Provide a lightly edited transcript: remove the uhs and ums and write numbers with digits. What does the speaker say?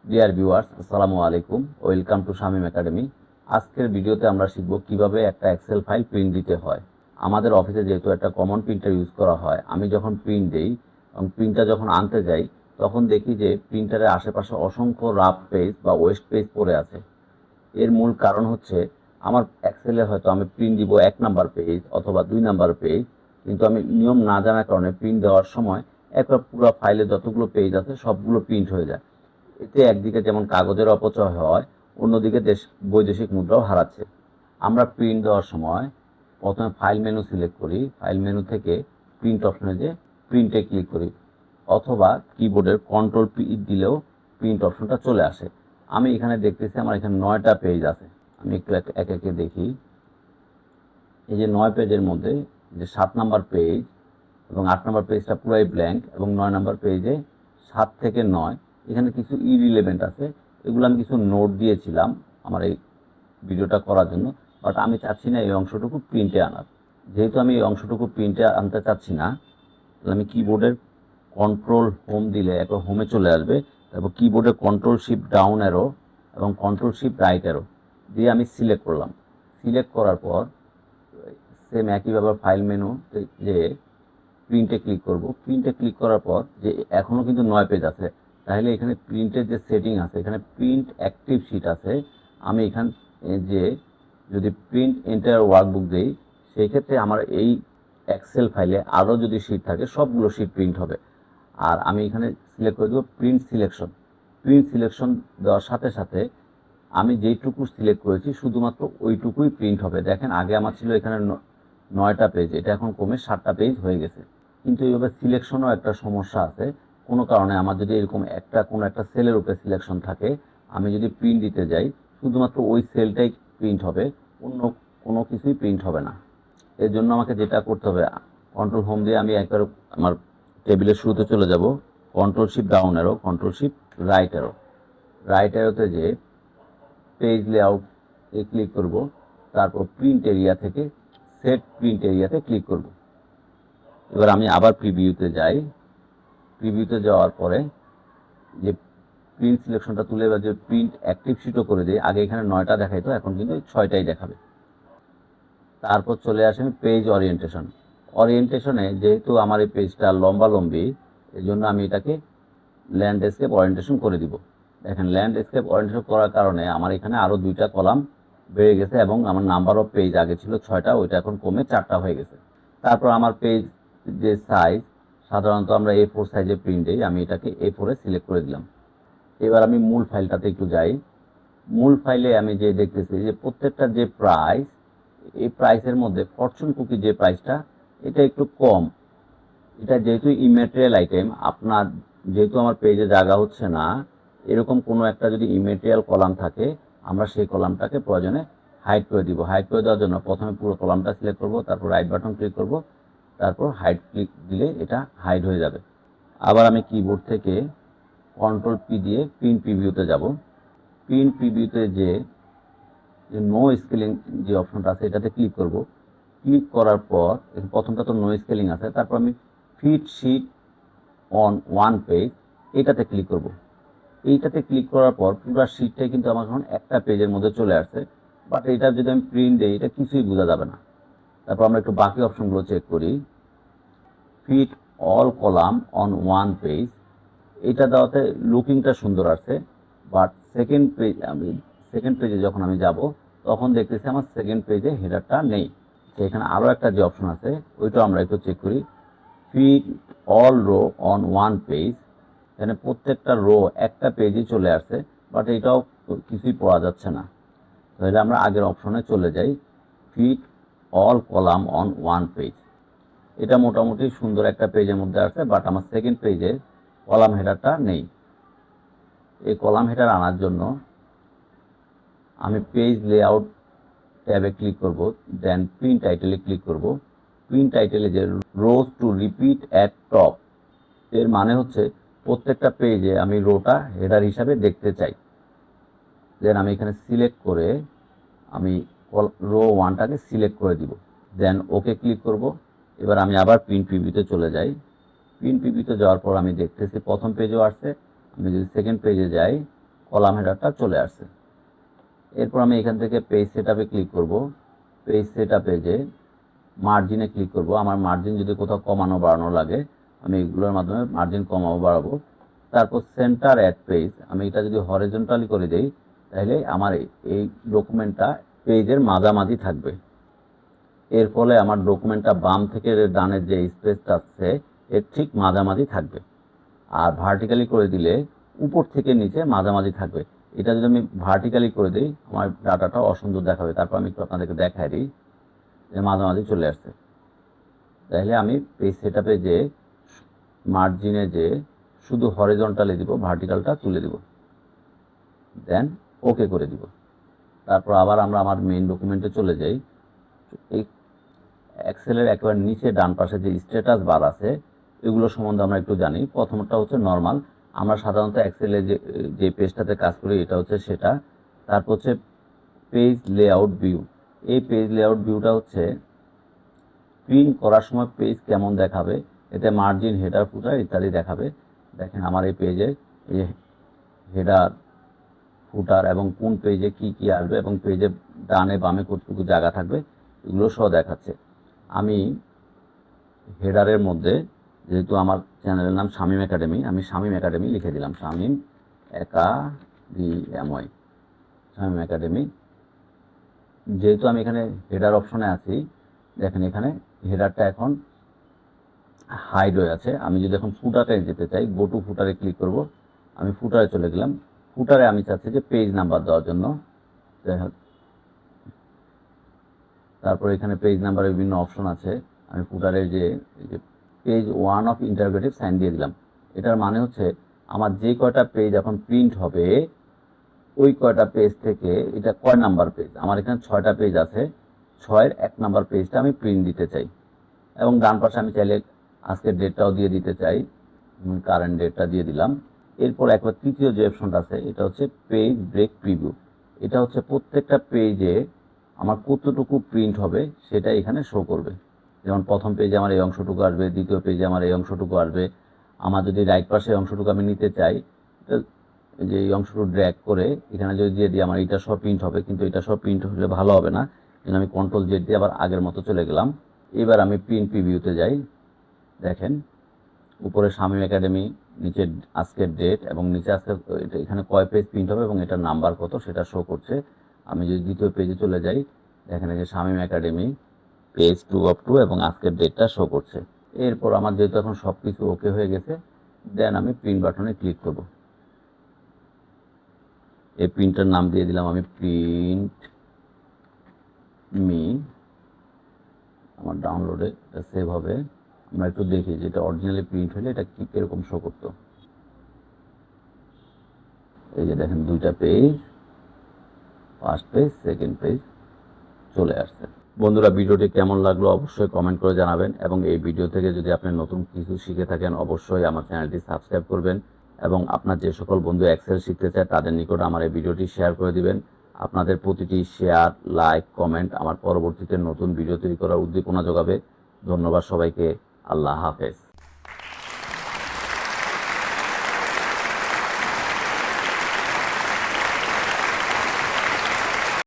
Dear viewers, আসসালামু আলাইকুম। Welcome to Shamim academy. আজকের ভিডিওতে আমরা শিখব কিভাবে একটা এক্সেল ফাইল প্রিন্ট দিতে হয়। আমাদের অফিসে যেহেতু একটা কমন প্রিন্টার ইউজ করা হয়, আমি যখন প্রিন্ট দেই এবং প্রিন্টার যখন আনতে যাই, তখন দেখি যে প্রিন্টারের আশেপাশে অসংখ্য রাফ পেজ বা ওয়েস্ট পেজ পড়ে আছে। এর মূল কারণ হচ্ছে আমার এক্সেলে হয়তো আমি প্রিন্ট দিব 1 নাম্বার পেজ অথবা 2 নাম্বার পেজ, কিন্তু আমি নিয়ম না জানার কারণে প্রিন্ট দেওয়ার সময় একটা পুরো ফাইলে যতগুলো পেজ আছে সবগুলো প্রিন্ট হয়ে যায়। এতে একদিকে যেমন কাগজের অপচয় হয়, অন্যদিকে বৈদেশিক মুদ্রাও হারাচ্ছে। আমরা প্রিন্ট দেওয়ার সময় প্রথমে ফাইল মেনু সিলেক্ট করি, ফাইল মেনু থেকে প্রিন্ট অপশনে যে প্রিন্টে ক্লিক করি, অথবা কিবোর্ডের কন্ট্রোল পি দিলেও প্রিন্ট অপশনটা চলে আসে। আমি এখানে দেখতেছি আমার এখানে 9টা পেজ আছে। আমি একটু এক একে দেখি। এই যে 9 পেজের মধ্যে যে 7 নাম্বার পেজ এবং 8 নাম্বার পেজটা পুরাই ব্ল্যাঙ্ক, এবং 9 নাম্বার পেজে 7 থেকে 9 এখানে কিছু ইরিলেভেন্ট আছে। এগুলো আমি কিছু নোট দিয়েছিলাম আমার এই ভিডিওটা করার জন্য, বাট আমি চাচ্ছি না এই অংশটুকু প্রিন্টে আনার। যেহেতু আমি এই অংশটুকু প্রিন্টে আনতে চাচ্ছি না, তাহলে আমি কিবোর্ডের কন্ট্রোল হোম দিলে একবার হোমে চলে আসবে। তারপর কিবোর্ডের কন্ট্রোল শিফট ডাউন অ্যারো এবং কন্ট্রোল শিফট রাইট অ্যারো দিয়ে আমি সিলেক্ট করলাম। সিলেক্ট করার পর সেম একইভাবে ফাইল মেনু যে প্রিন্টে ক্লিক করব। প্রিন্টে ক্লিক করার পর যে এখনও কিন্তু 9 পেজ আছে, তাহলে এখানে প্রিন্টের যে সেটিং আছে, এখানে প্রিন্ট অ্যাক্টিভ শিট আছে। আমি এখান যে যদি প্রিন্ট এন্টায়ার ওয়ার্কবুক দিই, সেই ক্ষেত্রে আমার এই এক্সেল ফাইলে আরও যদি শিট থাকে সবগুলো শিট প্রিন্ট হবে। আর আমি এখানে সিলেক্ট করে দেবো প্রিন্ট সিলেকশন। প্রিন্ট সিলেকশন দেওয়ার সাথে সাথে আমি যেইটুকু সিলেক্ট করেছি শুধুমাত্র ওইটুকুই প্রিন্ট হবে। দেখেন, আগে আমার ছিল এখানে 9টা পেজ, এটা এখন কমে 7টা পেজ হয়ে গেছে। কিন্তু এইভাবে সিলেকশনও একটা সমস্যা আছে। কোনো কারণে আমার যদি এরকম কোনো একটা সেলের উপরে সিলেকশন থাকে, আমি যদি প্রিন্ট দিতে যাই শুধুমাত্র ওই সেলটাই প্রিন্ট হবে, অন্য কোনো কিছুই প্রিন্ট হবে না। এর জন্য আমাকে যেটা করতে হবে, কন্ট্রোল হোম দিয়ে আমি একবার আমার টেবিলের শুরুতে চলে যাব, control shift down arrow, control shift right arrow. Right অ্যারোতে যে পেজ লেআউট এ ক্লিক করব, তারপর প্রিন্ট এরিয়া থেকে সেট প্রিন্ট এরিয়াতে ক্লিক করব। এবার আমি আবার প্রিভিউতে যাই। প্রিভিউতে যাওয়ার পরে যে প্রিন্ট সিলেকশনটা তুলে বা যে প্রিন্ট অ্যাক্টিভ শিটও করে দিই, আগে এখানে 9টা দেখাইতো, এখন কিন্তু 6টাই দেখাবে। তারপর চলে আসে আমি পেজ ওরিয়েন্টেশন। ওরিয়েন্টেশনে যেহেতু আমার এই পেজটা লম্বালম্বি, এই জন্য আমি এটাকে ল্যান্ডস্কেপ ওরিয়েন্টেশন করে দিব। দেখেন, ল্যান্ডস্কেপ ওরিয়েন্টেশন করার কারণে আমার এখানে আরও 2টা কলাম বেড়ে গেছে, এবং আমার নাম্বার অফ পেজ আগে ছিল 6টা, ওইটা এখন কমে 4টা হয়ে গেছে। তারপর আমার পেজ যে সাইজ, সাধারণত আমরা A4 সাইজে প্রিন্ট দিই, আমি এটাকে A4-এ সিলেক্ট করে দিলাম। এবার আমি মূল ফাইলটাতে একটু যাই। মূল ফাইলে আমি যে দেখতেছি যে প্রত্যেকটা যে প্রাইস, এই প্রাইসের মধ্যে ফরচুন কুকি যে প্রাইসটা, এটা একটু কম। এটা যেহেতু ইমেটেরিয়াল আইটেম, আপনার যেহেতু আমার পেজে জায়গা হচ্ছে না, এরকম কোনো একটা যদি ইমেটেরিয়াল কলাম থাকে, আমরা সেই কলামটাকে প্রয়োজনে হাইড করে দিব। হাইড করে দেওয়ার জন্য প্রথমে পুরো কলামটা সিলেক্ট করব, তারপর রাইট বাটন ক্লিক করব, তারপর হাইড ক্লিক দিলে এটা হাইড হয়ে যাবে। আবার আমি কিবোর্ড থেকে কন্ট্রোল পি দিয়ে প্রিন্ট প্রিভিউতে যাব। প্রিন্ট প্রিভিউতে যে নো স্কেলিং যে অপশনটা আছে, এটাতে ক্লিক করব। ক্লিক করার পর প্রথমটা তো নো স্কেলিং আছে, তারপর আমি fit sheet on one page এটাতে ক্লিক করব। এইটাতে ক্লিক করার পর পুরো শিটটাই কিন্তু আমার এখন একটা পেজের মধ্যে চলে আসছে, বাট এটা যদি আমি প্রিন্ট দিই এটা কিছুই বোঝা যাবে না। তারপর আমরা একটু বাকি অপশনগুলো চেক করি। Fit all column on one page, এটা দেওয়াতে লুকিংটা সুন্দর আসছে, বাট সেকেন্ড পেজে যখন আমি যাব, তখন দেখতেছি আমার সেকেন্ড পেজে হেডারটা নেই। সেখানে আরও একটা যে অপশন আছে, ওইটাও আমরা একটু চেক করি। Fit all row on one page, এখানে প্রত্যেকটা রো একটা পেজে চলে আসছে, বাট এটাও কিছুই পাওয়া যাচ্ছে না। তাহলে আমরা আগের অপশনে চলে যাই, fit all column on one page. এটা মোটামুটি সুন্দর একটা পেজের মধ্যে আছে, বাট আমার সেকেন্ড পেজে কলাম হেডারটা নেই। এই কলাম হেডার আনার জন্য আমি পেজ লেআউট ট্যাবে ক্লিক করব, দেন প্রিন্ট টাইটেলে ক্লিক করব। প্রিন্ট টাইটেলে যে রোজ টু রিপিট অ্যাট টপ, এর মানে হচ্ছে প্রত্যেকটা পেজে আমি রোটা হেডার হিসাবে দেখতে চাই। দেন আমি এখানে সিলেক্ট করে আমি রো 1টাকে সিলেক্ট করে দিব, দেন ওকে ক্লিক করব। এবার আমি আবার প্রিন্ট প্রিভিউতে চলে যাই। প্রিন্ট প্রিভিউতে যাওয়ার পর আমি দেখতেছি প্রথম পেজও আসছে। আমি যদি সেকেন্ড পেজে যাই, কলাম হেডারটা চলে আসছে। এরপর আমি এখান থেকে পেজ সেটআপে ক্লিক করব। পেজ সেটআপে যে মার্জিনে ক্লিক করব। আমার মার্জিন যদি কোথাও কমানো বাড়ানো লাগে আমি এগুলোর মাধ্যমে মার্জিন কমাবো বাড়াবো। তারপর সেন্টার অ্যাট পেজ, আমি এটা যদি হরিজন্টালি করে দেই তাহলে আমার এই ডকুমেন্টটা পেজের মাঝামাঝি থাকবে। এর ফলে আমার ডকুমেন্টটা বাম থেকে ডানের যে স্পেসটা আছে এর ঠিক মাঝামাঝি থাকবে। আর ভার্টিক্যালি করে দিলে উপর থেকে নিচে মাঝামাঝি থাকবে। এটা যদি আমি ভার্টিক্যালি করে দিই আমার ডাটাটা অসুন্দর দেখাবে। তারপর আমি একটু আপনাদেরকে দেখাই দিই যে মাঝামাঝি চলে আসছে। তাহলে আমি পেজ সেটআপে যে মার্জিনে যে শুধু হরিজন্টালি দিব, ভার্টিক্যালটা তুলে দিব, দেন ওকে করে দিব। তারপর আবার আমরা আমার মেইন ডকুমেন্টে চলে যাই। এই এক্সেলের একেবারে নিচে ডান পাশে যে স্ট্যাটাস বার আছে এগুলো সম্বন্ধে আমরা একটু জানি। প্রথমটা হচ্ছে নর্মাল, আমরা সাধারণত এক্সেলে যে পেজটাতে কাজ করি এটা হচ্ছে সেটা। তারপর হচ্ছে পেজ লেআউট ভিউ। এই পেজ লেআউট ভিউটা হচ্ছে প্রিন্ট করার সময় পেজ কেমন দেখাবে, এতে মার্জিন, হেডার, ফুটার ইত্যাদি দেখাবে। দেখেন আমার এই পেজে এই হেডার, ফুটার এবং কোন পেজে কি কি আসবে এবং পেজে ডানে বামে কতটুকু জায়গা থাকবে এগুলো সহ দেখাচ্ছে। আমি হেডারের মধ্যে যেহেতু আমার চ্যানেলের নাম শামীম একাডেমি, আমি শামীম একাডেমি লিখে দিলাম, শামীম একাডেমি, শামীম একাডেমি। যেহেতু আমি এখানে হেডার অপশনে আছি, দেখেন এখানে হেডারটা এখন হাইড হয়ে আছে। আমি যদি এখন ফুটারে যেতে চাই, গো টু ফুটারে ক্লিক করব। আমি ফুটারে চলে গেলাম। ফুটারে আমি চাচ্ছি যে পেজ নাম্বার দেওয়ার জন্য। তারপর এখানে পেজ নাম্বারের বিভিন্ন অপশন আছে। আমি ফুটারের যে পেজ 1 অফ ইন্টারোগেটিভ সাইন দিয়ে দিলাম। এটার মানে হচ্ছে আমার যে কয়টা পেজ এখন প্রিন্ট হবে ওই কয়টা পেজ থেকে এটা কয় নাম্বার পেজ। আমার এখানে 6টা পেজ আছে, 6-এর 1 নাম্বার পেজটা আমি প্রিন্ট দিতে চাই। এবং ডান পাশে আমি চাইলে আজকের ডেটটাও দিয়ে দিতে চাই, কারেন্ট ডেটটা দিয়ে দিলাম। এরপর একবার তৃতীয় যে অপশনটা আছে এটা হচ্ছে পেজ ব্রেক প্রিভিউ। এটা হচ্ছে প্রত্যেকটা পেজে আমার কতটুকু প্রিন্ট হবে সেটা এখানে শো করবে। যেমন প্রথম পেজে আমার এই অংশটুকু আসবে, দ্বিতীয় পেজে আমার এই অংশটুকু আসবে। আমার যদি রাইট পাশে অংশটুকু আমি নিতে চাই, যে এই অংশটুকু ড্র্যাগ করে এখানে যদি দিয়ে দিই আমার এটা সব প্রিন্ট হবে, কিন্তু এটা সব প্রিন্ট হলে ভালো হবে না। কিন্তু আমি কন্ট্রোল জেড দিয়ে আবার আগের মতো চলে গেলাম। এবার আমি প্রিন্ট প্রিভিউতে যাই। দেখেন উপরে শামীম একাডেমি, নিচে আজকের ডেট এবং নিচে আজকের এখানে কয় পেজ প্রিন্ট হবে এবং এটার নাম্বার কত সেটা শো করছে। আমি যদি দ্বিতীয় পেজে চলে যাই, দেখেন এই যে শামীম একাডেমি পেজ 2 অফ 2 এবং আজকের ডেটটা শো করছে। এরপর আমার যেহেতু এখন সব কিছু ওকে হয়ে গেছে, দেন আমি প্রিন্ট বাটনে ক্লিক করব। এই প্রিন্টার নাম দিয়ে দিলাম আমি প্রিন্ট মি। আমার ডাউনলোডে এটা সেভ হবে। আমরা একটু দেখি যে এটা অরিজিনালি প্রিন্ট হলে এটা কি এরকম শো করতো। এই যে দেখেন 2টা page, first page, second page চলে আসছে। বন্ধুরা ভিডিওটি কেমন লাগলো অবশ্যই কমেন্ট করে জানাবেন এবং এই ভিডিও থেকে যদি আপনি নতুন কিছু শিখে থাকেন অবশ্যই আমার চ্যানেলটি সাবস্ক্রাইব করবেন এবং আপনার যে সকল বন্ধু এক্সেল শিখতে চায় তাদের নিকট আমার এই ভিডিওটি শেয়ার করে দিবেন। আপনাদের প্রতিটি শেয়ার, লাইক, কমেন্ট আমার পরবর্তীতে নতুন ভিডিও তৈরি করার উদ্দীপনা যোগাবে। ধন্যবাদ সবাইকে। আল্লাহ হাফেজ।